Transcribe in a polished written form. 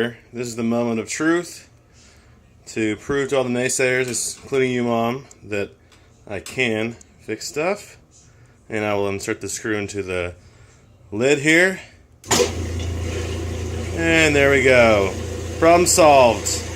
here, this is the moment of truth to prove to all the naysayers, including you, Mom, that I can fix stuff. And I will insert the screw into the lid here. And there we go. Problem solved.